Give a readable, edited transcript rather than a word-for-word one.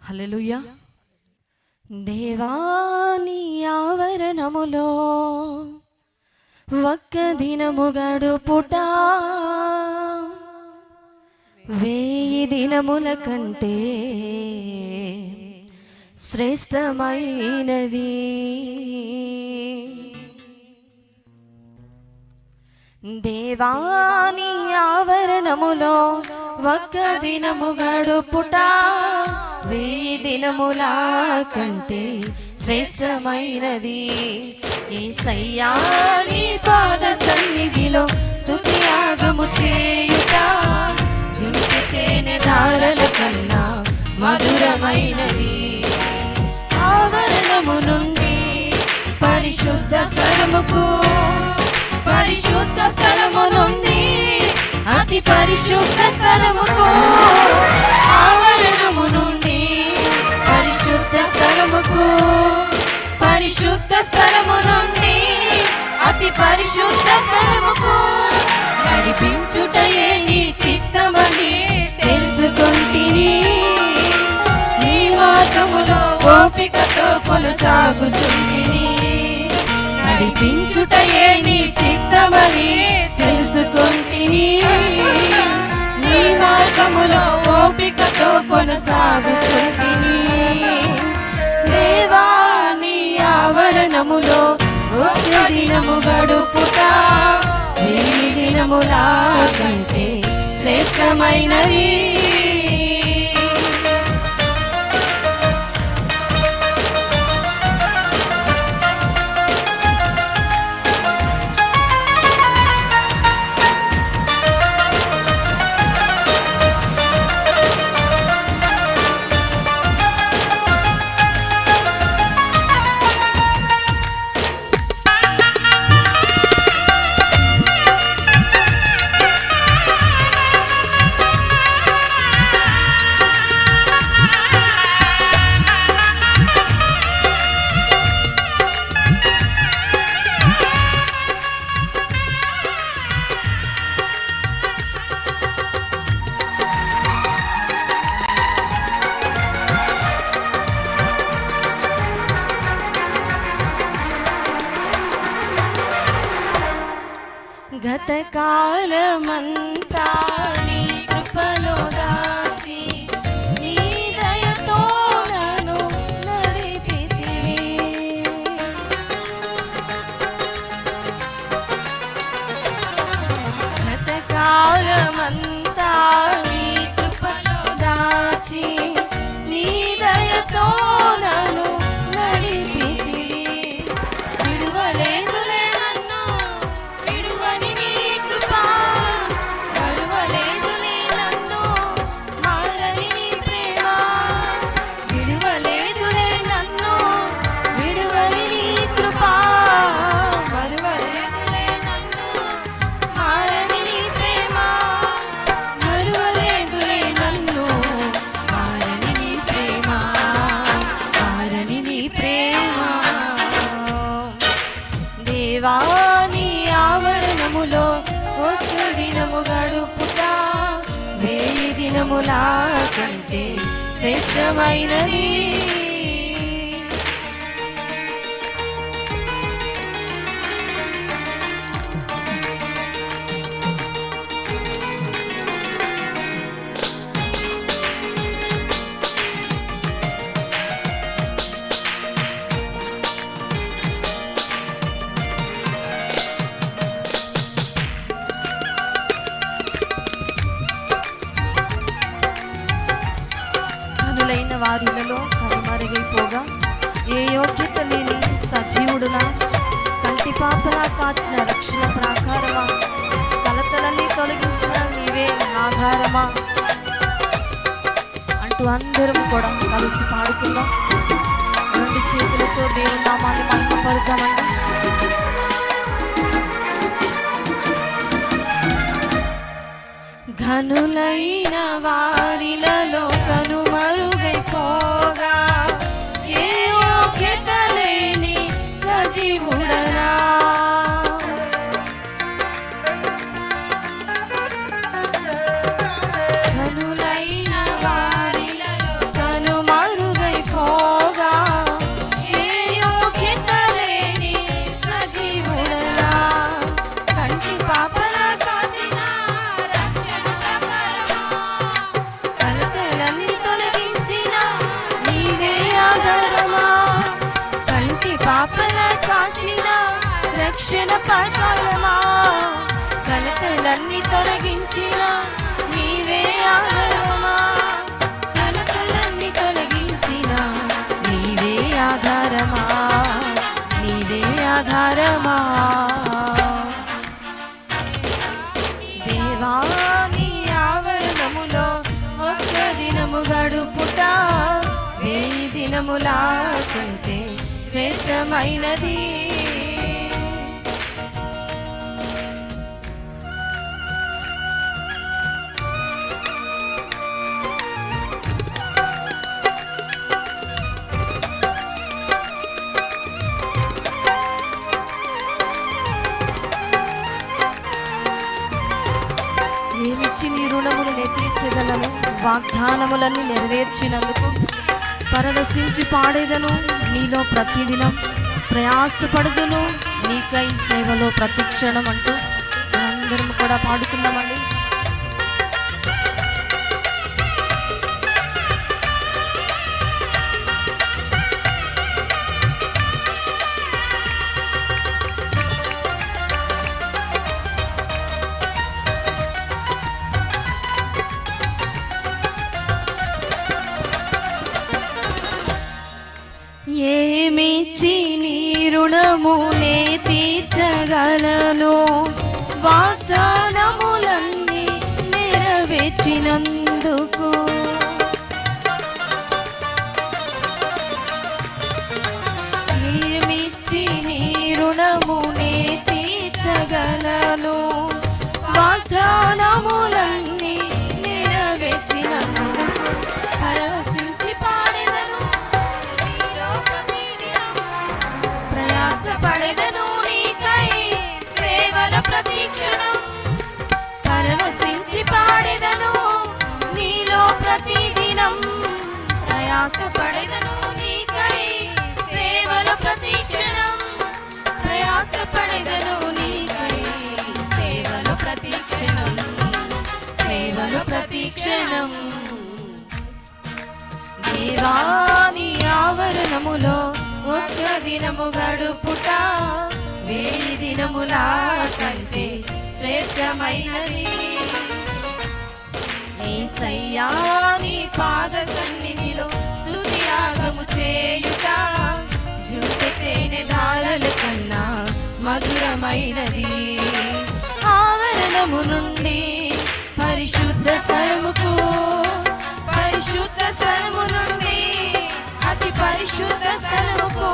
హల్లెలూయా. దేవాని ఆవరణములో ఒక్క దినము గడుపుట 1000 దినముల కంటే శ్రేష్టమైనది. దేవాని ఆవరణములో ఒక్క దినము గడుపుట 1000 దినముల కంటే శ్రేష్టమైనది. యేసయ్యా నీ పాద సన్నిధిలో స్తుతి యాగము చేయుట జుంటి తేనె ధారల కన్నా మధురమైనది. ఆవరణము నుండి పరిశుద్ధ స్థలముకు, పరిశుద్ధ స్థలము నుండి అతి పరిశుద్ధ స్థలముకు, ఆవరణము నుండి పరిశుద్ధ స్థలముకు, పరిశుద్ధ స్థలము నుండి అతి పరిశుద్ధ స్థలముకు నడిపించుటయే నీ చిత్తమని తెలుసుకొంటిని. నీ మార్గములో ఓపికతో కొనసాగుచుంటిని. నడిపించుటయే నీ చిత్తమని తెలుసుకొంటిని. నీ మార్గములో ఓపికతో కొనసాగుచుంటిని. దేవా నీ ఆవరణములో ఒక్క దినము గడుపుట 1000 దినముల కంటే శ్రేష్టమైనది. గతకాలమంతా నీ కృపలో దాచి నీ దయతో నన్ను నడిపితివి. గతకాలమంతా నీ కృపలో దాచి నీ దయతో నన్ను నడిపితివి. విడువలేదులే నన్ను విడువని నీ కృప, మరువలేదులే నన్ను మారని నీ ప్రేమ. విడువలేదులే నన్ను విడువని నీ కృప, మరువలేదులే నన్ను మారని నీ ప్రేమ. మరువలేదులే నన్ను మారని నీ ప్రేమ, మారని నీ ప్రేమ. దేవా నీ ఆవరణములో ఒక్క దినము గడుపుట 1000 దినముల కంటే శ్రేష్టమైనది. కనులైన వారిలో కనుమరుగైపోగా ఏ యోగ్యత లేని సజీవుడులా కంటి పాపలా కాచిన రక్షణ ప్రాకారమా, కలతలన్నీ తొలగించిన నీవే ఆధారమా అంటూ అందరం కూడా కలిసి పాడుకుందాం. 2 చేతులతో దేవుని నామాన్ని మహిమపరుద్దామండి. ఘనులైన వారిలలో కనుమరుగైపోగా ఏ యోగ్యత లేని సజీవుడనా, కనులైన వారిలలో కనుమరుగైపోగా రక్షణ పర్వతమా, కలతలన్నీ తొలగించిన నీవే ఆధారమా, కలతలన్నీ తొలగించిన నీవే ఆధారమా, నీవే ఆధారమా. దేవా నీ ఆవరణములో ఒక్క దినము గడుపుట 1000 దినముల కంటే శ్రేష్టమైనది. ఏమిచ్చి నీ రుణములు తీర్చగలను, వాగ్దానములన్నీ నెరవేర్చినందుకు పరవశించి పాడేదను. నీలో ప్రతిదినం ప్రయాసపడుదును, నీకై సేవలో ప్రతిక్షణం అంటూ అందరం కూడా పాడుకుందామండి. ఏమిచ్చి నీ రుణమునే తీర్చగలను, వాగ్దానములన్నీ నెరవేర్చినందుకు. ఏమిచ్చి నీ రుణమునే తీర్చగలను, వాగ్దానములన్నీ నెరవేర్చినందుకు పరవశించి పాడెదను. ప్రయాసపడెదను నీకై సేవల ప్రతిక్షణం, పరవశించి పాడెదను నీలో ప్రతిదినం. ప్రయాసపడెదను నీకై సేవల ప్రతిక్షణం, ప్రయాసపడెదను నీకై సేవల ప్రతిక్షణం, సేవల ప్రతిక్షణం. దేవా నీ ఆవరణములో ఒక్క దినము గడుపుట 1000 దినముల కంటే శ్రేష్టమైనది. యేసయ్యా నీ పాద సన్నిధిలో స్తుతి యాగము చేయుట జుంటి తేనె ధారల కన్నా మధురమైనది. ఆవరణము నుండి పరిశుద్ధ స్థలముకు, పరిశుద్ధ స్థలము నుండి అతి పరిశుద్ధ స్థలముకు